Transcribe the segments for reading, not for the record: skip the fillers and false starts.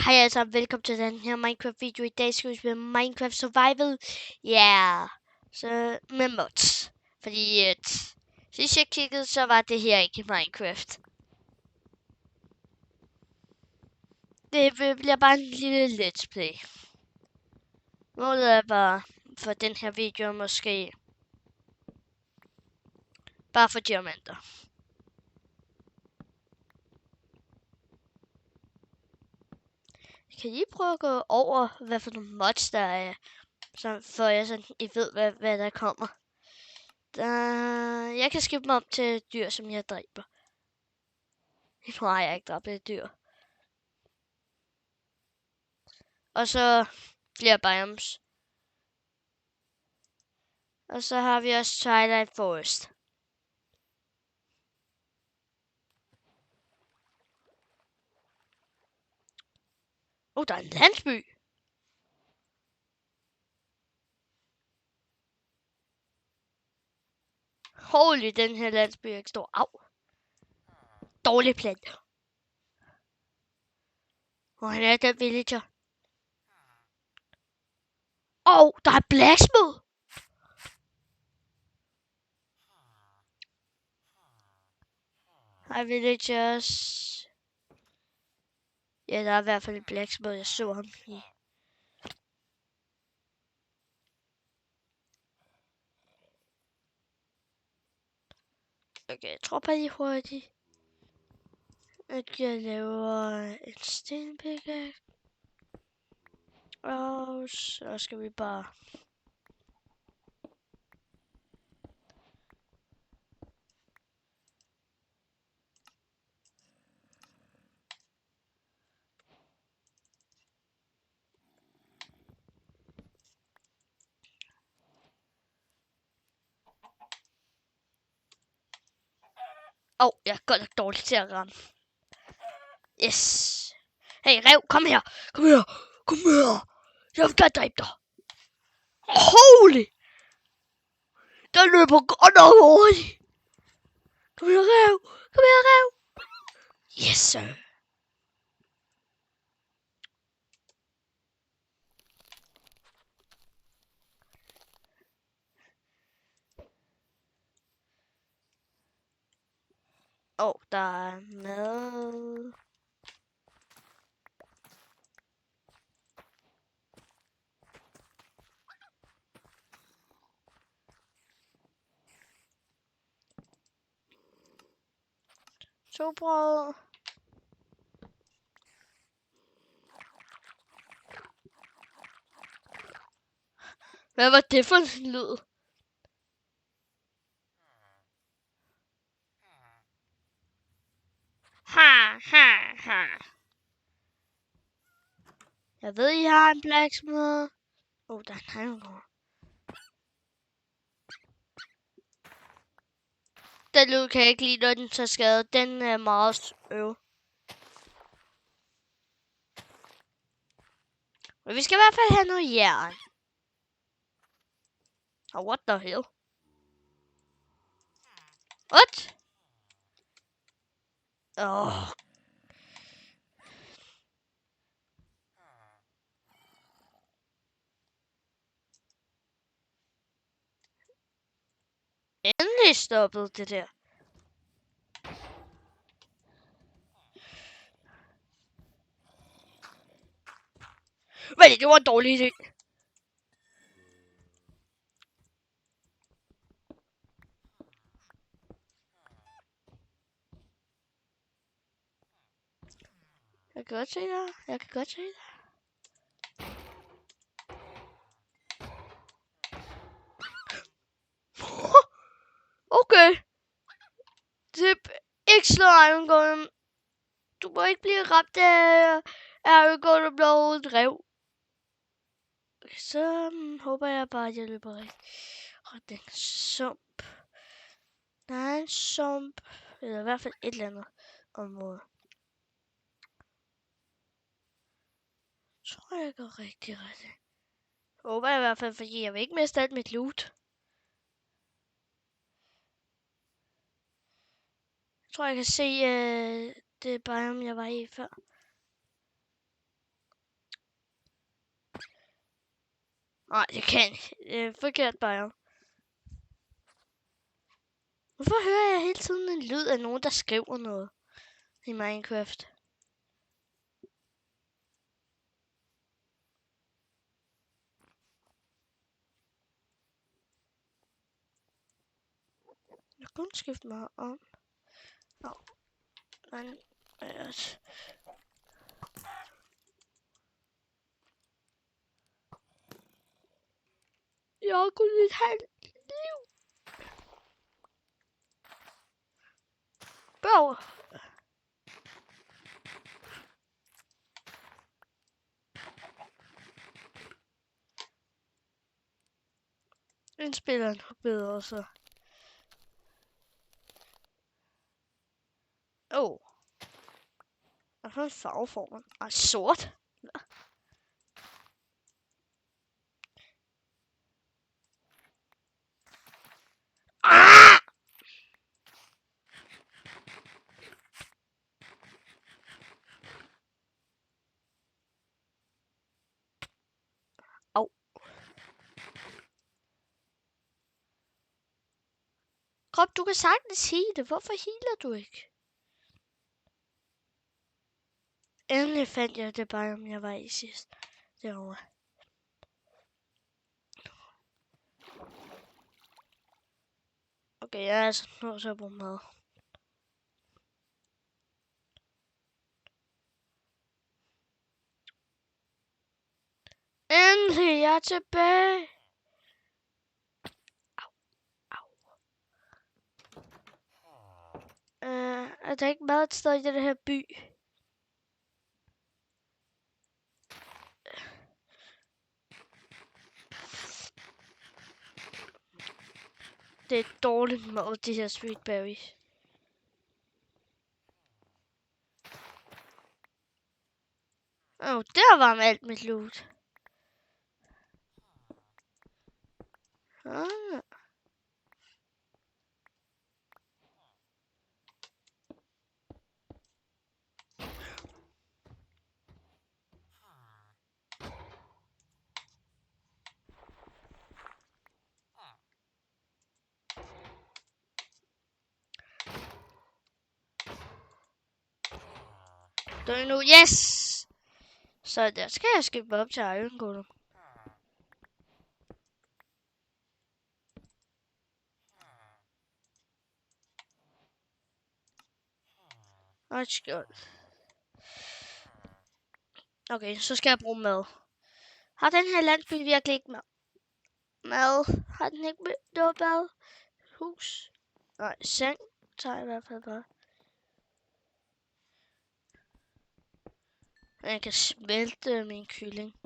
Hej alle sammen, velkommen til den her Minecraft video. I dag skal vi spille Minecraft Survival. Ja, så med mods. Fordi sidst jeg kiggede, så var det her ikke Minecraft. Det bliver bare en lille let's play. Målet er bare for den her video måske bare for diamanter. Kan I prøve at gå over, hvad for nogle mods der er, for jeg sådan, I ved, hvad der kommer. Jeg kan skippe dem om til dyr, som jeg dræber. Nu har jeg ikke dræbt et dyr. Og så flere biomes. Og så har vi også Twilight Forest. Der er en landsby. Holy, den her landsby er ikke stor. Au. Dårlig plante. Hvor han er den villager. Der er blacksmith. Hej villagers. Ja, der er i hvert fald en blacksmith. Jeg så ham i. Okay, jeg tror bare lige hurtigt, at jeg laver en stenpickaxe. Og så skal vi bare... jeg er godt nok dårlig til at ramme. Yes. Hey, rev, kom her. Kom her. Kom her. Jeg vil dræbe dig. Holy. Der løber godt nok hurtigt. Kom her, rev. Kom her, rev. Yes, sir. Der er mad. To brød. Hvad var det for en lyd? Ha. Jeg ved, I har en blacksmith. Der er en iron. Den lyd kan jeg ikke lide, når den tager skade. Den er meget øv. Men vi skal i hvert fald have noget jern. What the hell? What? Endelig stoppede det der. Men det var en dårlig idé. Jeg kan godt se dig. Okay. Tip. Ikke slå Iron Golem. Du må ikke blive ramt af Iron Golem, når hovedet rev. Så håber jeg bare, at jeg løber rigtig. Den sump. Der er en sump. Eller i hvert fald et eller andet område. Tror jeg går rigtig. Håber jeg i hvert fald, fordi jeg vil ikke miste alt mit loot. Jeg tror, jeg kan se det biome, jeg var i før. Nej, det kan ikke. Forkert bare. Hvorfor hører jeg hele tiden en lyd af nogen, der skriver noget i Minecraft? Jeg kunne skifte mig om. Men, jeg kunne lidt have et liv. Bro. Indspilleren bedre så. Hvad for en farve får man? Sort. Ah! Au. Krop, du kan sagtens sige det. Hvorfor healer du ikke? Endelig fandt jeg det bare, om jeg var i sidst. Derovre. Okay, jeg er altså nødt til at bruge mad. Endelig, jeg er tilbage. Er der ikke mad et sted i den her by? Det er dårligt mad, de her sweet berries. Der var med alt mit loot. Der nu, yes! Så der skal jeg skifte op til Iron Golem. Okay, så skal jeg bruge mad. Har den her landsby virkelig ikke mad? Har den ikke noget bad? Hus? Nej, seng tager jeg i hvert fald bare. Jeg kan smelte min kylling.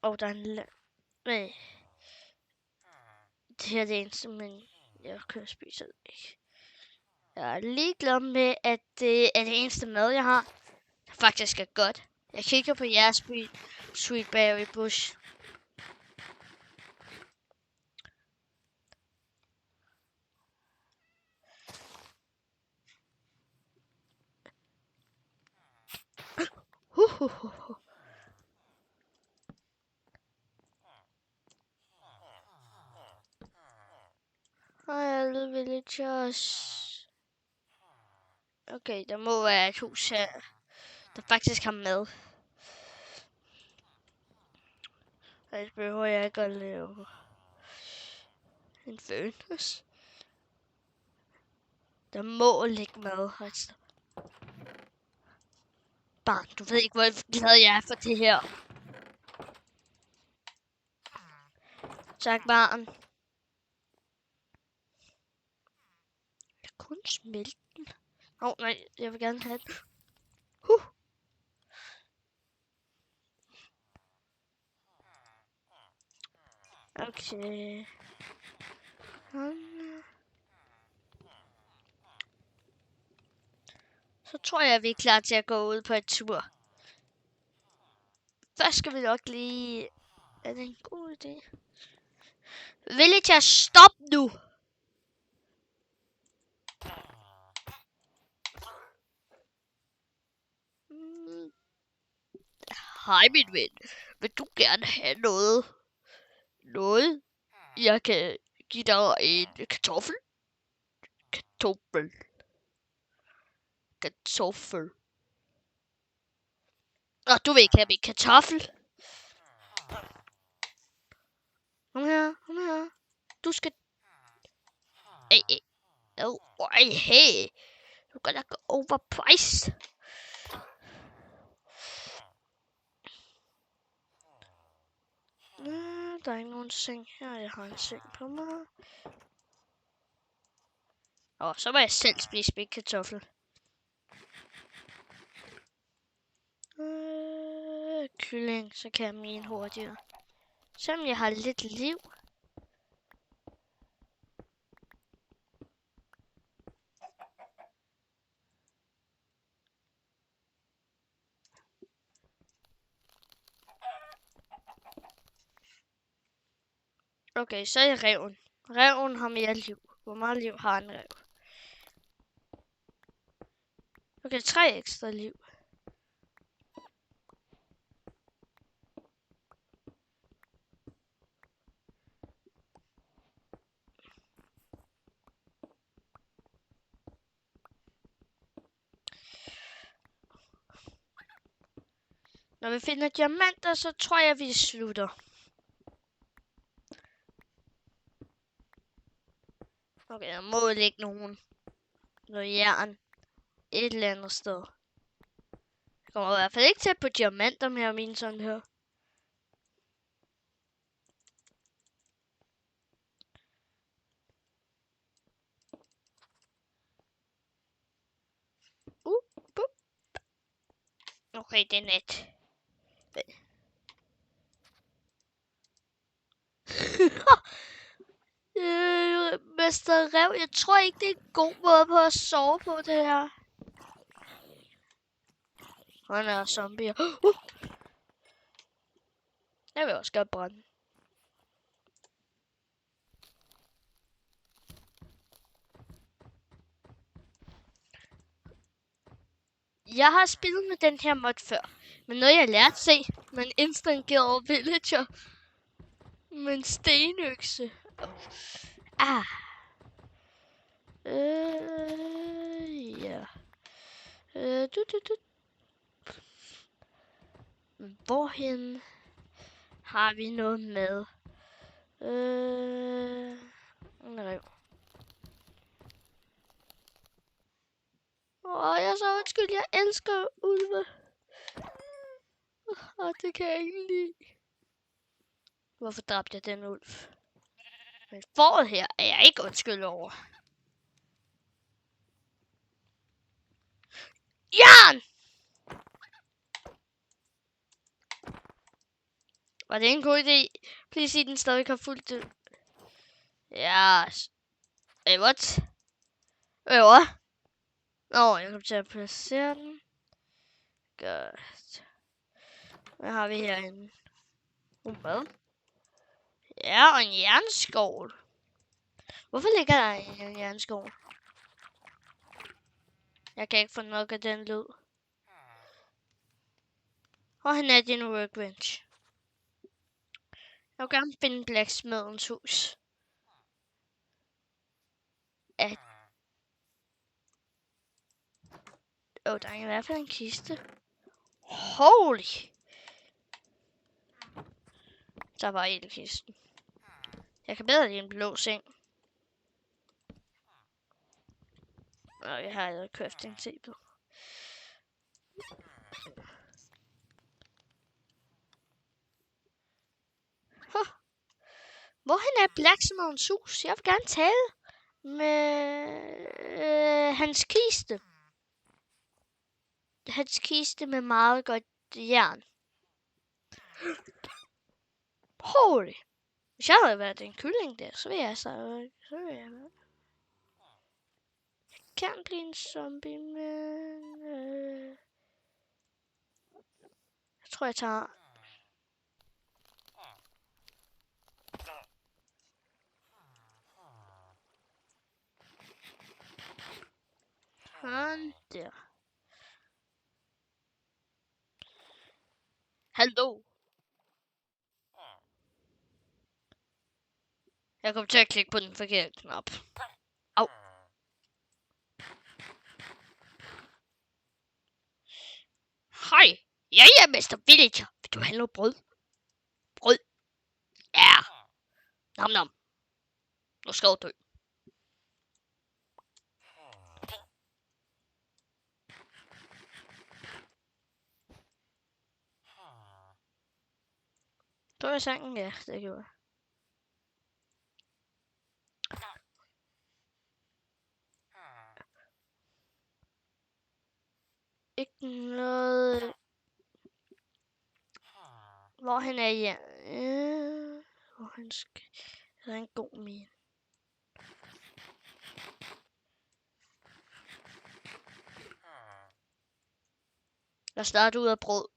Der er en det her er det eneste, men jeg kan spise det ikke. Jeg er ligeglad med, at det er det eneste mad, jeg har. Det faktisk er godt. Jeg kigger på jeres sweet berry bush. Hej alle villagers. Okay, der må være et hus her, der faktisk har mad. Ellers behøver jeg ikke at lave en fønix. Der må ligge mad her. Barn, du ved ikke, hvor glad jeg er for det her. Tak, barn. Jeg kan kun smelte den. Nej, jeg vil gerne have den. Okay. Så tror jeg, vi er klar til at gå ud på et tur. Først skal vi nok lige... Er det en god idé? Villager, stop nu! Hej min ven. Vil du gerne have noget? Noget? Jeg kan give dig en kartoffel. Kartoffel. Kartoffel. Nå, du vil ikke have min kartoffel. Kom her, kom her. Du skal... Ej. Hey. Du kan da gå overpriced. Der er ikke nogen seng her. Jeg har en seng på mig. Så må jeg selv spise min kartoffel. Kylling, så kan jeg mine hurtigere. Selvom jeg har lidt liv. Okay, så er jeg reven. Reven har mere liv. Hvor meget liv har en rev? Okay, 3 ekstra liv. Når vi finder diamanter, så tror jeg, vi slutter. Okay, der må ligge noget jern et eller andet sted. Jeg kommer i hvert fald ikke tæt på diamanter med at mine sådan her. Okay, det er net. Mester Rev, jeg tror ikke, det er en god måde på at sove på det her. Han er zombier. Jeg vil også gøre brænde. Jeg har spillet med den her mod før. Men noget jeg lærte se, man instangerede villager med en stenøkse. Ja. Hvorhen har vi noget med? Nej. Jeg er så undskyld, jeg elsker ulve. Det kan jeg ikke lide. Hvorfor dræbte jeg den ulv? Men foråret her er jeg ikke undskyld over. Jern! Var det en god idé? Please sige, den stadig har fulgt det. Ja. Hey, what? Hvad? Jeg kommer til at placere den. Godt. Hvad har vi herinde? Hvad? Ja, og en jernskål. Hvorfor ligger der en jernskål? Jeg kan ikke få nok af den lyd. Og han er din workbench. Jeg vil gerne finde blacksmedens hus. Der er i hvert fald en kiste. Holy! Der var en i kisten. Jeg kan bedre lide en blå seng. Og jeg har allerede crafting table. Hvorhen er blacksmedens hus? Jeg vil gerne tale med hans kiste. Hans kiste med meget godt jern. Holy! Hvis jeg havde været en kylling der, så ville jeg Jeg kan blive en zombie, men jeg tror jeg tager han der. Hallo. Jeg kom til at klikke på den forkerte knap. Au. Hej. Jeg er Mr. Villager. Vil du have noget brød? Brød? Ja. Nom nom. Nu skal du dø. Tror jeg sangen? Ja, det gjorde jeg. Ikke noget... Hvor han er, ja. Hvor han skal... Der er en god mine. Jeg starter ud af brød.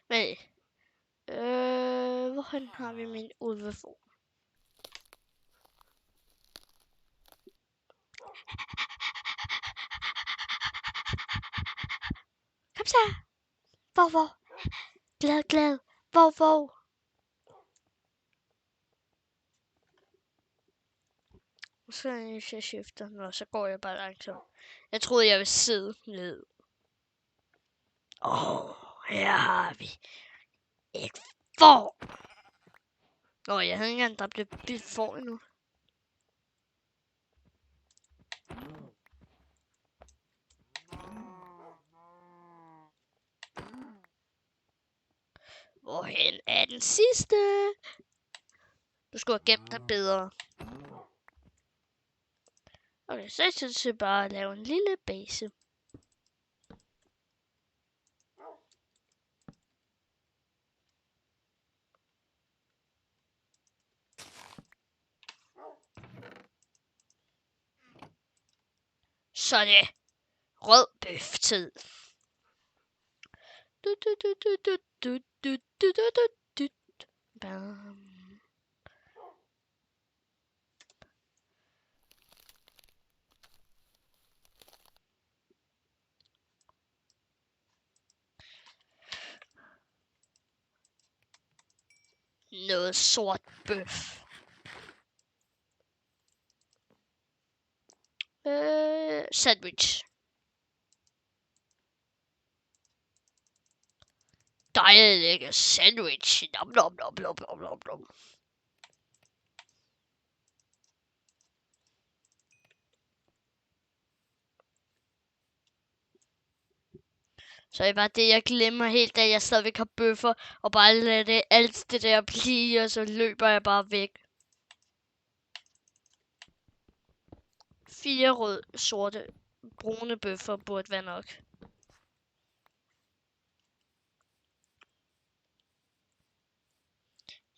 Men... Hvor har vi min ulvefod? Kom så! Hvor? Glad. Hvor? Så hvis jeg skifter, nå, så går jeg bare langsomt. Jeg troede, jeg ville sidde ned. Her har vi et får. Jeg havde ikke engang dræbt et får endnu. Hvorhen er den sidste? Du skulle have gemt dig bedre. Okay, så synes jeg bare at lave en lille base. Så det rød bøf-tid. Noget sort bøf. Sandwich. Dejligt lækker sandwich. Nom. Så er bare det, jeg glemmer helt, at jeg stadigvæk har bøffer, og bare lader det alt det der blive, og så løber jeg bare væk. 4 røde, sorte, brune bøffer burde være nok.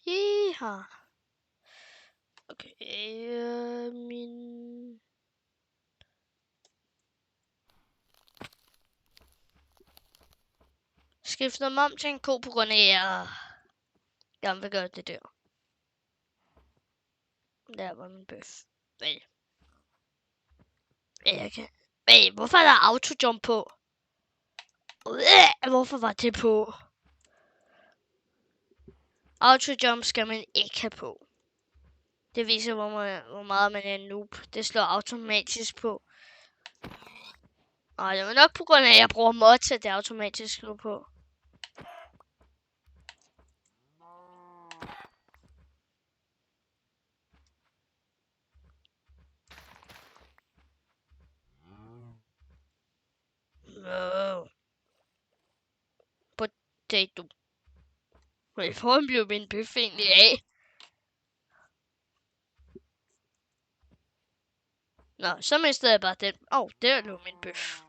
Jeha. Okay, min... Skifter mig om til en ko på grund af, at jeg gerne vil gøre det der. Der var min bøf. Hvorfor er der autojump på? Hvorfor var det på? Autojump skal man ikke have på. Det viser, hvor meget man er en noob. Det slår automatisk på. Og det var nok på grund af, at jeg bruger mods, at det automatisk slår på. Potato. Hvor blev min bøf egentlig af? Nå, så mistede jeg bare den. Der lå min bøf.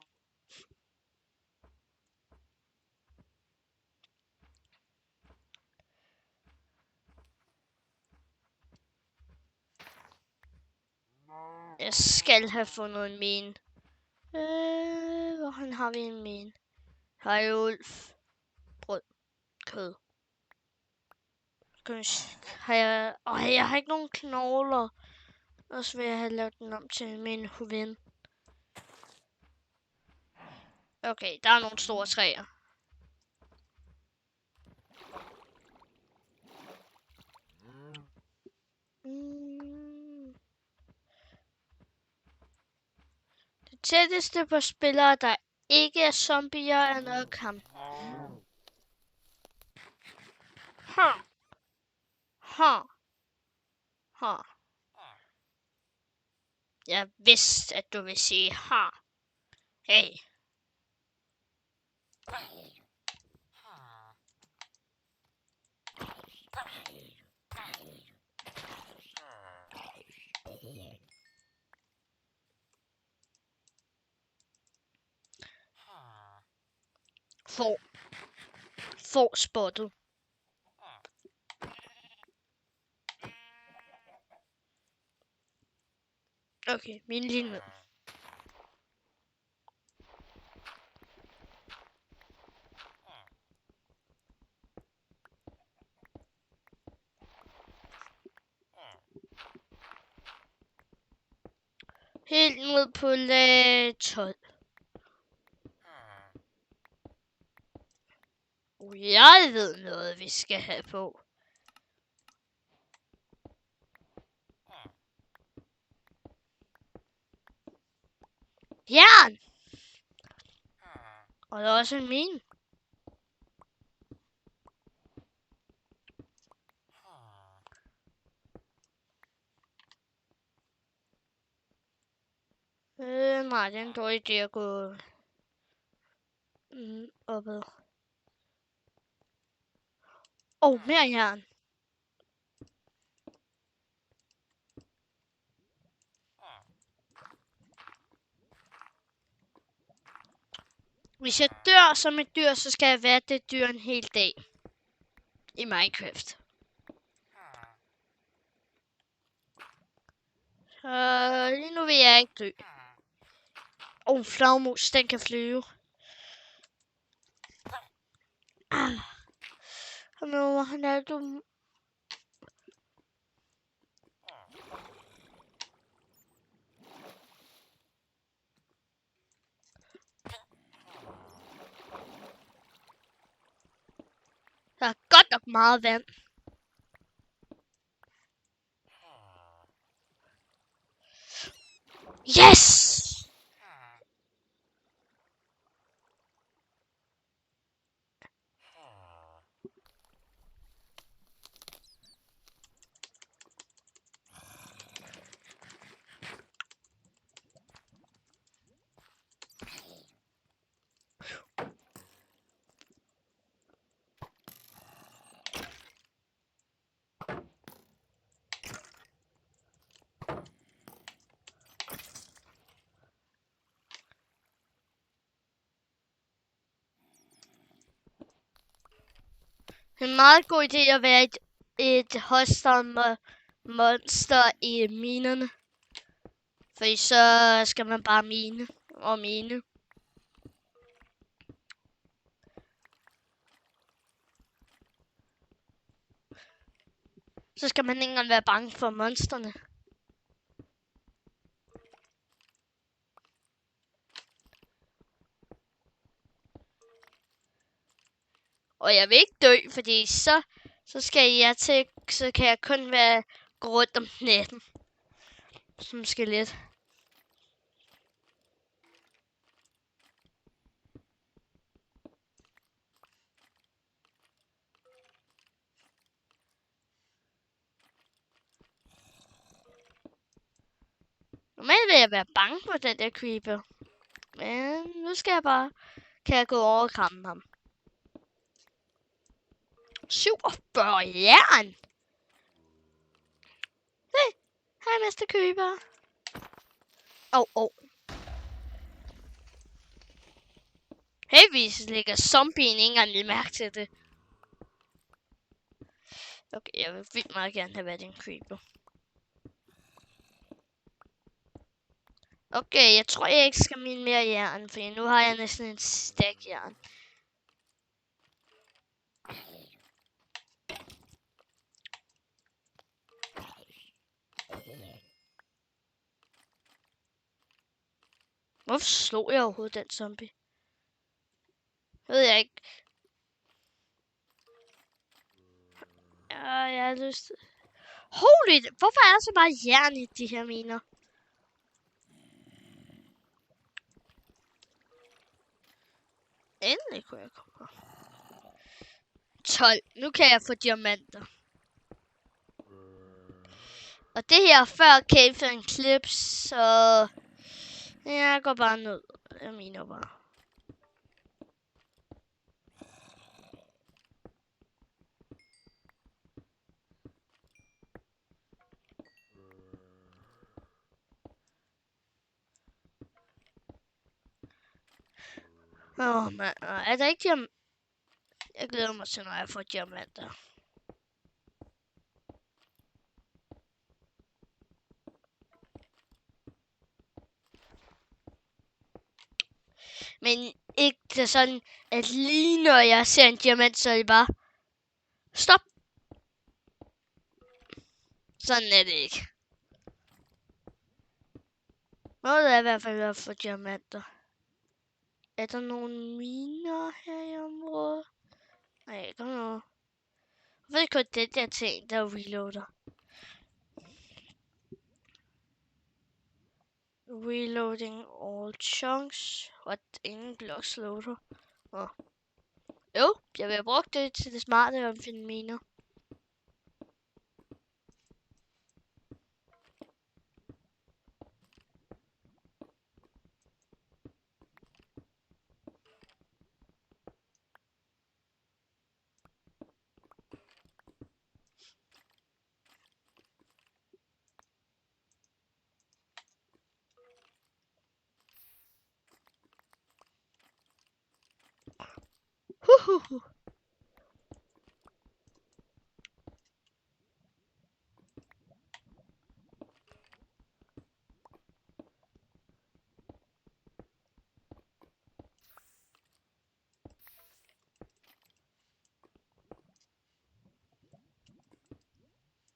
Jeg skal have fundet en mine. Hvor har vi en mine? Hej, Ulf. Brød. Kød. jeg har ikke nogen knogler. Og så vil jeg have lavet den om til min ven. Okay, der er nogle store træer. Det tætteste på spillere, der ikke er zombier, er nok ham. Jeg vidste, at du ville sige ha. Hey. Får spottet. Okay, min lige ned. Helt ned på lag 12. Jeg ved noget, vi skal have på. Jern! Og der er også en mine. Nej, det er en dårlig idé at gå opad. Mere jern. Hvis jeg dør som et dyr, så skal jeg være det dyr en hel dag. I Minecraft. Lige nu vil jeg ikke dø. Flagmus, den kan flyve. Han er dum. Der er godt nok meget vand. Yes! Det er en meget god idé at være et hostile monster i minerne. Fordi så skal man bare mine og mine. Så skal man ikke engang være bange for monsterne. Og jeg vil ikke dø, fordi så skal jeg til, så kan jeg kun gå rundt om natten. Som skelet. Normalt vil jeg være bange for den der creeper. Men nu kan jeg gå over og kramme ham. 47 jern! Hej, Mr. Creeper. Heldigvis ligger zombien ikke engang lige mærke til det. Okay, jeg vil vildt meget gerne have været en creeper. Okay, jeg tror jeg ikke skal mine mere jern, for nu har jeg næsten en stack jern. Hvorfor slog jeg overhovedet den zombie? Det ved jeg ikke. Ja, jeg har lyst. Holy! Hvorfor er der så meget jern i de her miner? Endelig kunne jeg komme på. 12. Nu kan jeg få diamanter. Og det her før Cave Clips, så jeg går bare ned. Jeg miner bare. Mand. Er der ikke diamanter? Jeg glæder mig til, når jeg får diamanter. Men ikke det sådan, at lige når jeg ser en diamant, så er det bare stop. Sådan er det ikke. Målet er i hvert fald at få diamanter. Er der nogle miner her i området? Nej, ikke noget. Hvorfor er det kun den der ting, der reloader? Reloading all chunks. What? Ingen blocks loader. Jo, jeg vil have brugt det til det smarte at finde miner.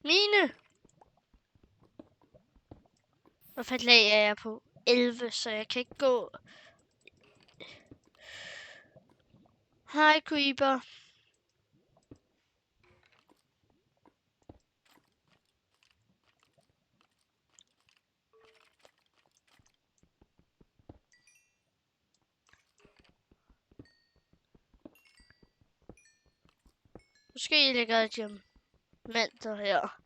Mine! Hvor fanden lag er jeg på? 11, så jeg kan ikke gå. Hej, Creeper. Måske ligger der diamanter her.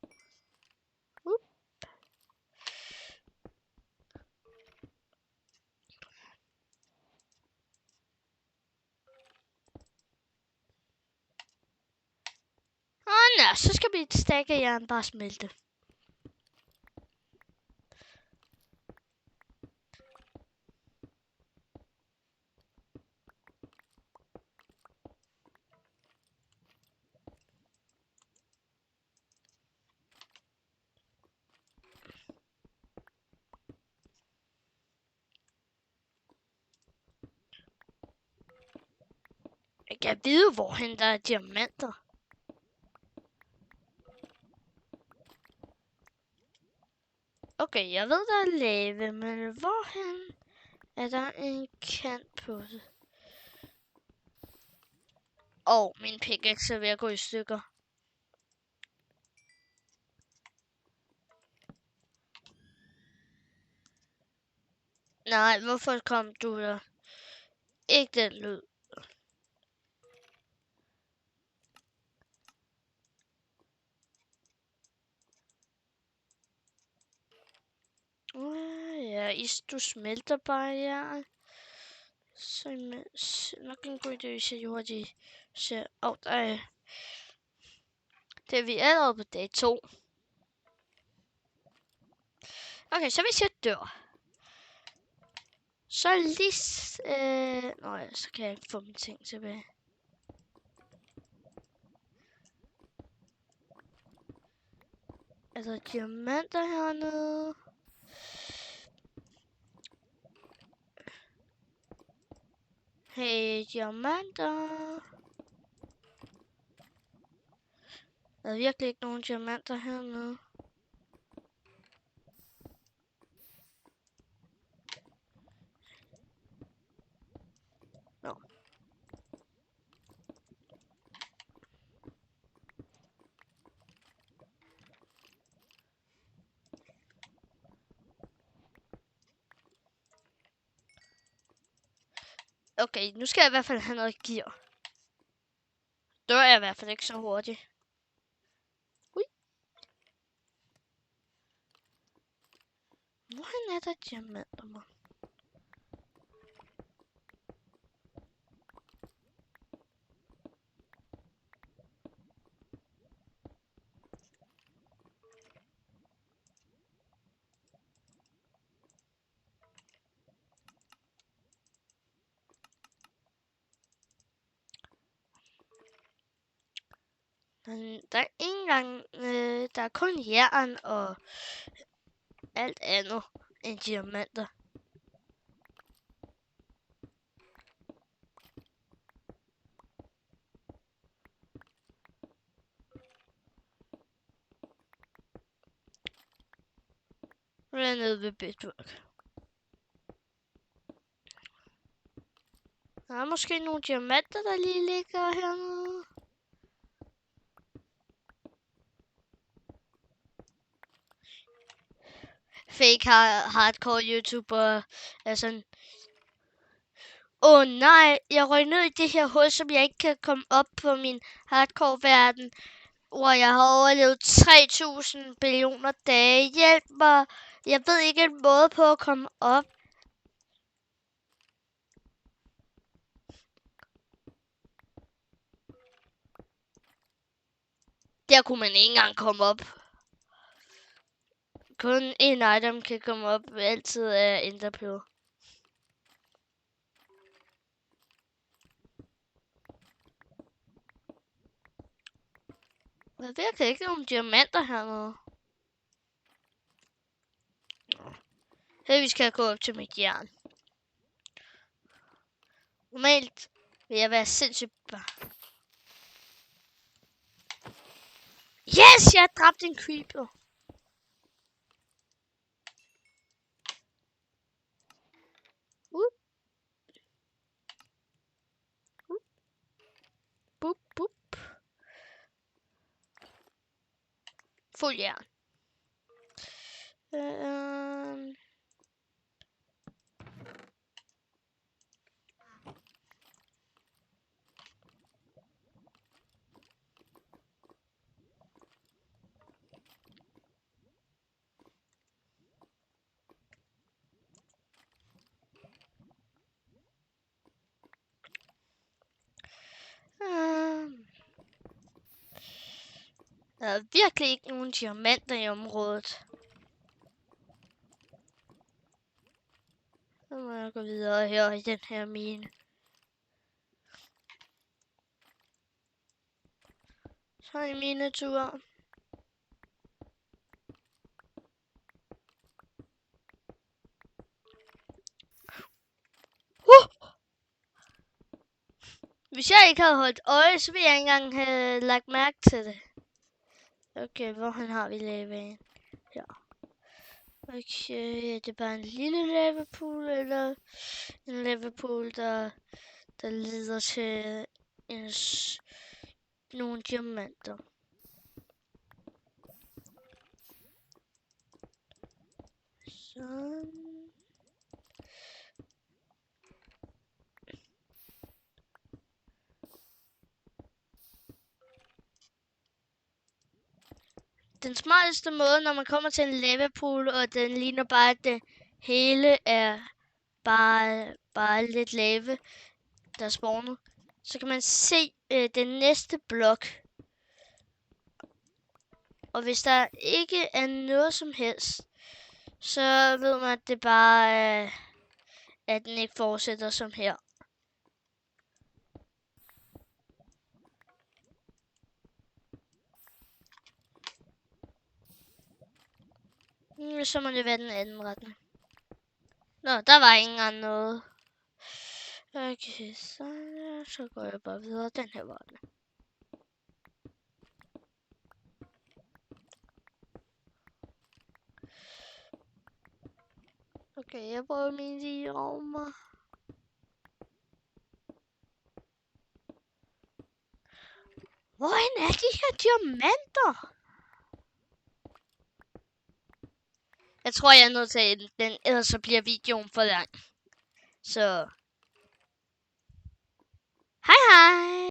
Nå, så skal vi stakke jern bare smelte. Jeg kan vide, hvorhen der er diamanter. Okay, jeg ved, der er lave, men hvorhen er der en kant på det? Min pickaxe er ved at gå i stykker. Nej, hvorfor kom du der? Ikke den lyd. Ja, du smelter bare jern. Så nok en god idé, hvis jeg gjorde de ser. Der er. Det er vi allerede på dag 2. Okay, så hvis jeg dør, så lige... så kan jeg ikke få mine ting tilbage. Er der diamanter hernede? Hey, diamanter. Der er virkelig ikke nogen diamanter hernede. Okay, nu skal jeg i hvert fald have noget gear. Dør jeg i hvert fald ikke så hurtigt. Ui. Hvor er der diamanter, man? Der er ikke engang, der er kun jern og alt andet end diamanter. Nu er jeg nede ved Bedrock. Der er måske nogle diamanter, der lige ligger hernede. Fake hardcore YouTuber er sådan. Nej, jeg røg ned i det her hul, som jeg ikke kan komme op på min hardcore-verden, hvor jeg har overlevet 3000 billioner dage. Hjælp mig! Jeg ved ikke en måde på at komme op. Der kunne man ikke engang komme op. Kun en item kan komme op, altid er enderpearl. Der er virkelig ikke nogen diamanter hernede. Heldigvis skal jeg gå op til mit jern. Normalt vil jeg være sindssygt bare. Yes, jeg har dræbt en creeper. Bup, bup. Fuld jern. Der er virkelig ikke nogen diamanter i området. Så må jeg gå videre her i den her mine. Så er mine tur. Hvis jeg ikke havde holdt øje, så ville jeg ikke engang have lagt mærke til det. Okay, hvor har vi lavaen? Ja. Okay, er det bare en lille lavapool, eller en lavapool, der leder til nogle diamanter? Sådan. Den smarteste måde, når man kommer til en lavapool, og den ligner bare, at det hele er bare lidt lava, der er spawnet, så kan man se den næste blok. Og hvis der ikke er noget som helst, så ved man, at det bare er, at den ikke fortsætter som her. Så må det være den anden retning. Nå, der var ikke engang noget. Okay, så går jeg bare videre den her vej. Okay, jeg prøver min diamer. Hvor er de her diamanter? Jeg tror, jeg er nødt til den, ellers så bliver videoen for lang. Så Hej hej!